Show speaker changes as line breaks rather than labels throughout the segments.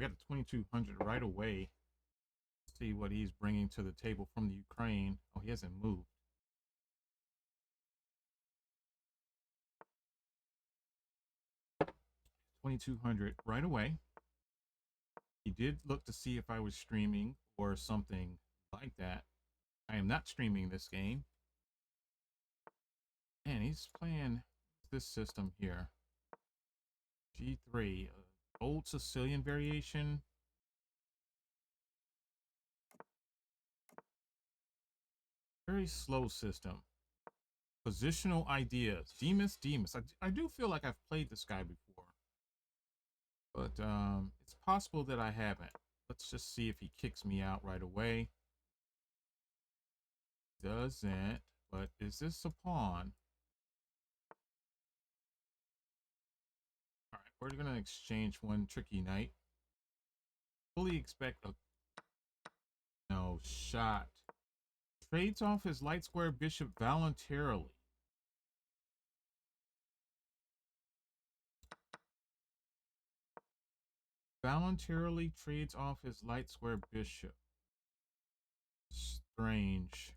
We got the 2200 right away. Let's see what he's bringing to the table from the Ukraine. Oh, he hasn't moved. $2,200 right away. He did look to see if I was streaming or something like that. I am not streaming this game. And he's playing this system here. G3, old Sicilian variation. Very slow system. Positional ideas. Demas. I do feel like I've played this guy before. But it's possible that I haven't. Let's just see if he kicks me out right away. Doesn't. But is this a pawn? All right, we're going to exchange one tricky knight. Fully expect a... No, shot. Trades off his light square bishop voluntarily. Voluntarily trades off his light square bishop. Strange.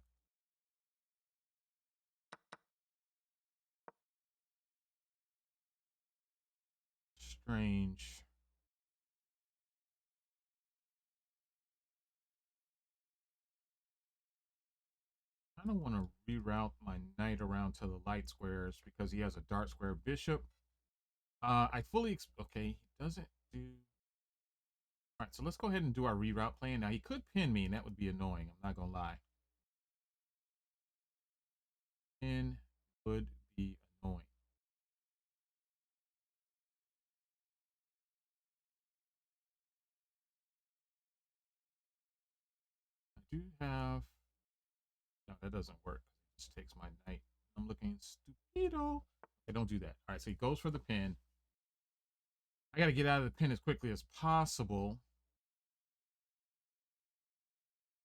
Strange. I don't want to reroute my knight around to the light squares because he has a dark square bishop. I fully okay, he doesn't do. All right, so let's go ahead and do our reroute plan. Now he could pin me, and that would be annoying. I'm not gonna lie. Pin would be annoying. I do have. No, that doesn't work. It just takes my knight. I'm looking stupido. Okay, don't do that. All right, so he goes for the pin. I got to get out of the pin as quickly as possible.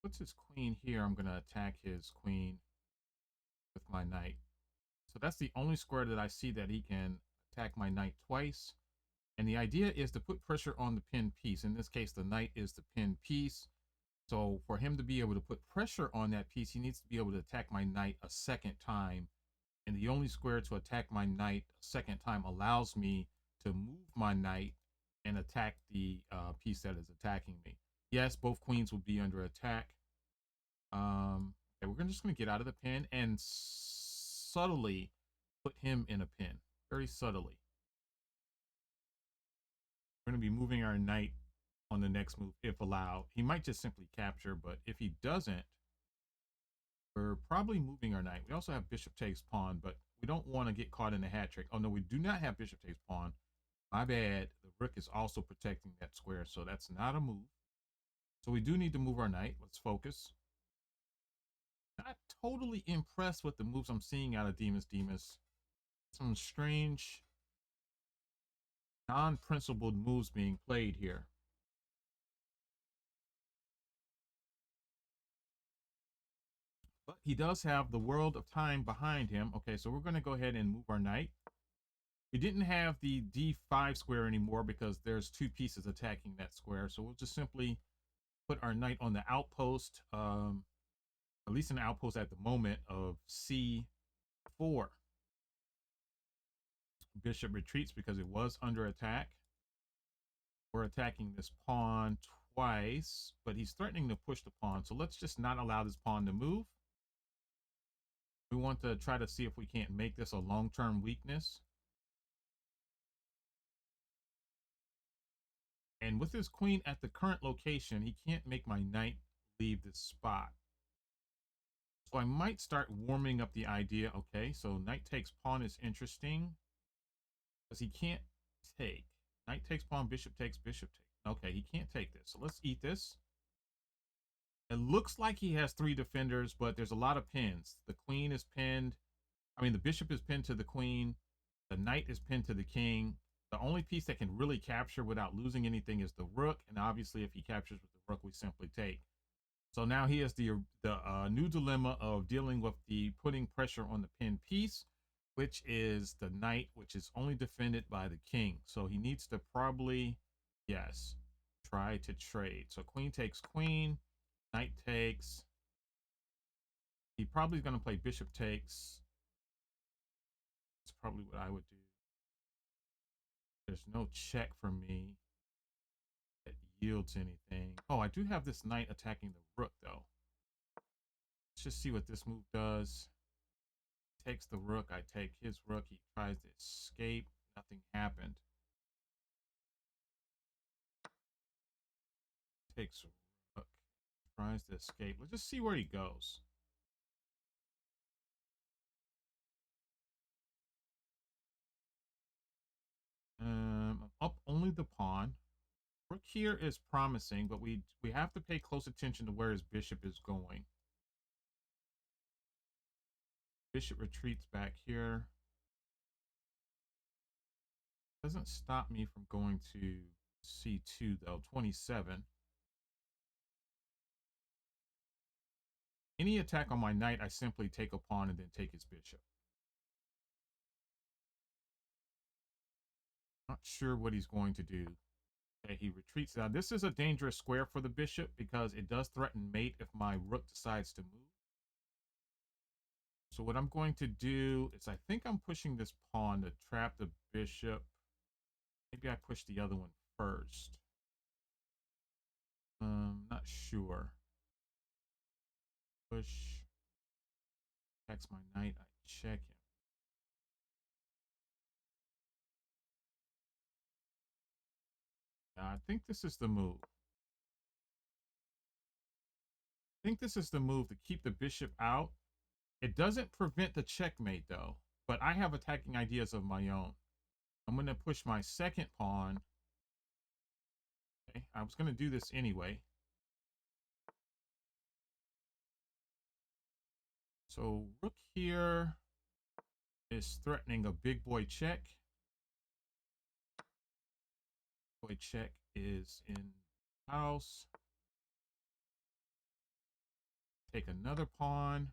Puts his queen here. I'm going to attack his queen with my knight. So that's the only square that I see that he can attack my knight twice. And the idea is to put pressure on the pinned piece. In this case, the knight is the pinned piece. So for him to be able to put pressure on that piece, he needs to be able to attack my knight a second time. And the only square to attack my knight a second time allows me to move my knight and attack the piece that is attacking me. Yes, both queens will be under attack. Okay, we're just going to get out of the pin and subtly put him in a pin. Very subtly. We're going to be moving our knight on the next move if allowed. He might just simply capture, but if he doesn't, we're probably moving our knight. We also have bishop takes pawn, but we don't want to get caught in a hat trick. Oh no, we do not have bishop takes pawn. My bad. The rook is also protecting that square, so that's not a move. So we do need to move our knight. Let's focus. Not totally impressed with the moves I'm seeing out of Demas. Some strange, non-principled moves being played here. But he does have the world of time behind him. Okay, so we're going to go ahead and move our knight. We didn't have the D5 square anymore because there's two pieces attacking that square. So we'll just simply put our knight on the outpost, at least an outpost at the moment of C4. Bishop retreats because it was under attack. We're attacking this pawn twice, but he's threatening to push the pawn. So let's just not allow this pawn to move. We want to try to see if we can't make this a long-term weakness. And with his queen at the current location, he can't make my knight leave this spot. So I might start warming up the idea. Okay, so knight takes pawn is interesting because he can't take. Knight takes pawn, bishop takes. Okay, he can't take this. So let's eat this. It looks like he has three defenders, but there's a lot of pins. The queen is pinned. I mean, the bishop is pinned to the queen. The knight is pinned to the king. The only piece that can really capture without losing anything is the rook. And obviously, if he captures with the rook, we simply take. So now he has the new dilemma of dealing with the putting pressure on the pinned piece, which is the knight, which is only defended by the king. So he needs to probably, yes, try to trade. So queen takes queen, knight takes. He probably is going to play bishop takes. That's probably what I would do. There's no check for me that yields anything. Oh, I do have this knight attacking the rook, though. Let's just see what this move does. Takes the rook. I take his rook. He tries to escape. Nothing happened. Takes rook. Tries to escape. Let's just see where he goes. Up only the pawn. Rook here is promising, but we have to pay close attention to where his bishop is going. Bishop retreats back here. Doesn't stop me from going to c2 though. 27. Any attack on my knight, I simply take a pawn and then take his bishop. Not sure what he's going to do. Okay, he retreats. Now, this is a dangerous square for the bishop because it does threaten mate if my rook decides to move. So what I'm going to do is I think I'm pushing this pawn to trap the bishop. Maybe I push the other one first. Not sure. Push. Attacks my knight. I check him. I think this is the move. I think this is the move to keep the bishop out. It doesn't prevent the checkmate, though. But I have attacking ideas of my own. I'm going to push my second pawn. Okay, I was going to do this anyway. So rook here is threatening a big boy check. Boy check is in house. Take another pawn.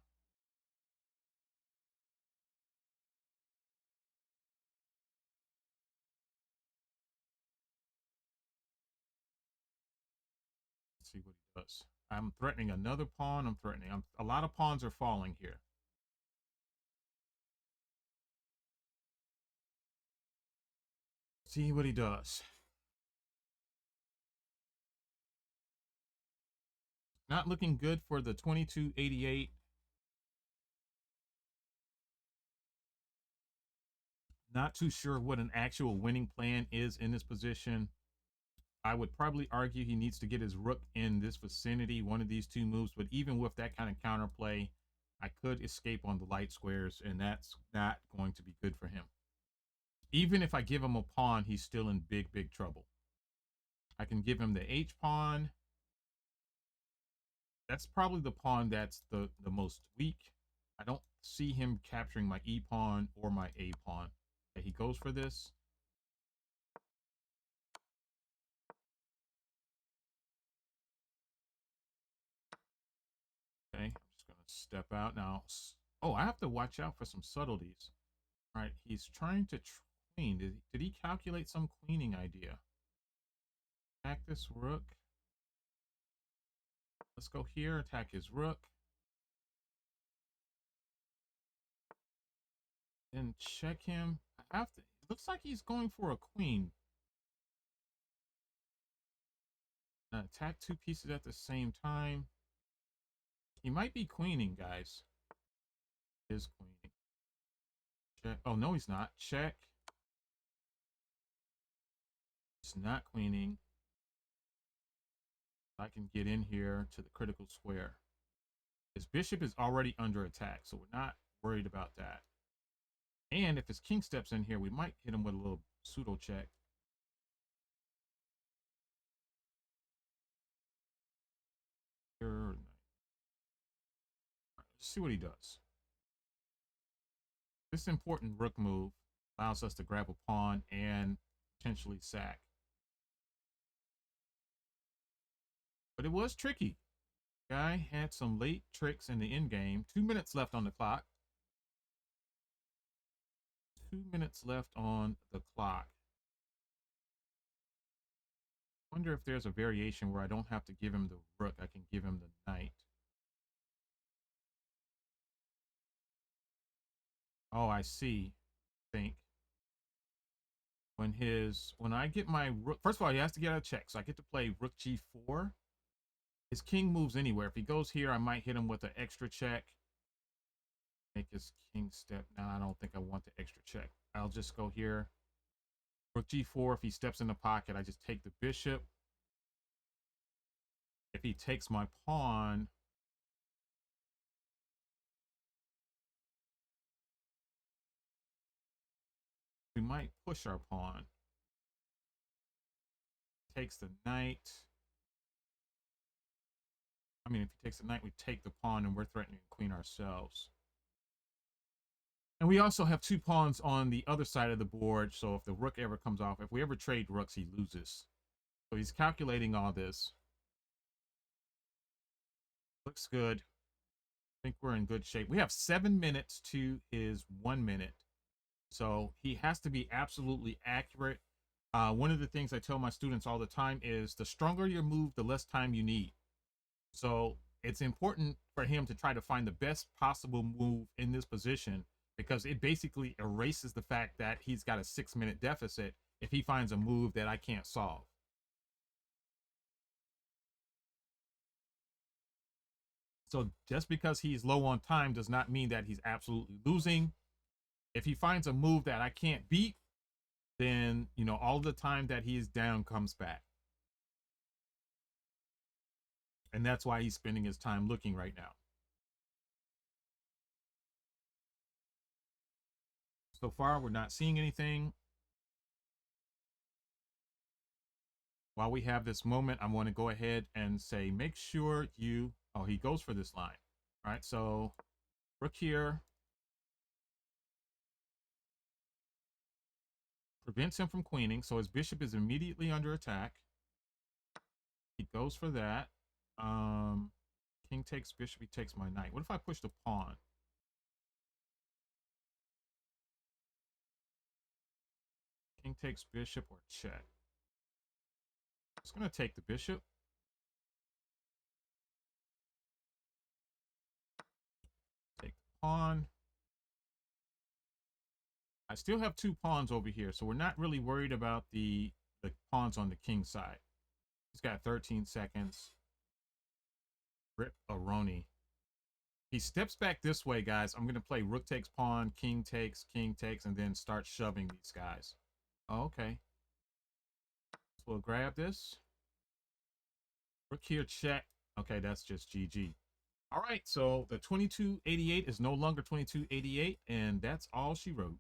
Let's see what he does. I'm threatening another pawn. I'm threatening. A lot of pawns are falling here. See what he does. Not looking good for the 2288. Not too sure what an actual winning plan is in this position. I would probably argue he needs to get his rook in this vicinity, one of these two moves. But even with that kind of counterplay, I could escape on the light squares, and that's not going to be good for him. Even if I give him a pawn, he's still in big, big trouble. I can give him the H pawn. That's probably the pawn that's the most weak. I don't see him capturing my E pawn or my A pawn. Okay, he goes for this. Okay, I'm just going to step out now. Oh, I have to watch out for some subtleties. All right, he's trying to queen. Did he calculate some queening idea? Attack this rook. Let's go here, attack his rook. Then check him. I have to. It looks like he's going for a queen. Attack two pieces at the same time. He might be queening, guys. Is queening. Check. Oh, no, he's not. Check. It's not queening. I can get in here to the critical square. His bishop is already under attack, so we're not worried about that. And if his king steps in here, we might hit him with a little pseudo check. Let's see what he does. This important rook move allows us to grab a pawn and potentially sack. But it was tricky. Guy had some late tricks in the end game. 2 minutes left on the clock. 2 minutes left on the clock. wonder if there's a variation where I don't have to give him the rook. I can give him the knight. Oh, I see. I think when I get my rook, first of all, he has to get out of check. So I get to play rook g4. His king moves anywhere. If he goes here, I might hit him with an extra check. Make his king step. Now I don't think I want the extra check. I'll just go here. Rook g4. If he steps in the pocket, I just take the bishop. If he takes my pawn, we might push our pawn. Takes the knight. I mean, if he takes the knight, we take the pawn, and we're threatening the queen ourselves. And we also have 2 pawns on the other side of the board, so if the rook ever comes off, if we ever trade rooks, he loses. So he's calculating all this. Looks good. I think we're in good shape. We have 7 minutes to his 1 minute. So he has to be absolutely accurate. One of the things I tell my students all the time is the stronger your move, the less time you need. So it's important for him to try to find the best possible move in this position, because it basically erases the fact that he's got a 6-minute deficit if he finds a move that I can't solve. So just because he's low on time does not mean that he's absolutely losing. If he finds a move that I can't beat, then, you know, all the time that he is down comes back. And that's why he's spending his time looking right now. So far, we're not seeing anything. While we have this moment, I want to go ahead and say, make sure you, oh, he goes for this line. All right, so rook here. Prevents him from queening, so his bishop is immediately under attack. He goes for that. King takes bishop, he takes my knight. What if I push the pawn? King takes bishop or check. It's going to take the bishop. Take the pawn. I still have 2 pawns over here, so we're not really worried about the pawns on the king side. He's got 13 seconds. Rip Aroni. He steps back this way, guys. I'm going to play rook takes pawn, king takes, and then start shoving these guys. Oh, okay. So we'll grab this. Rook here, check. Okay, that's just GG. All right, so the 2288 is no longer 2288, and that's all she wrote.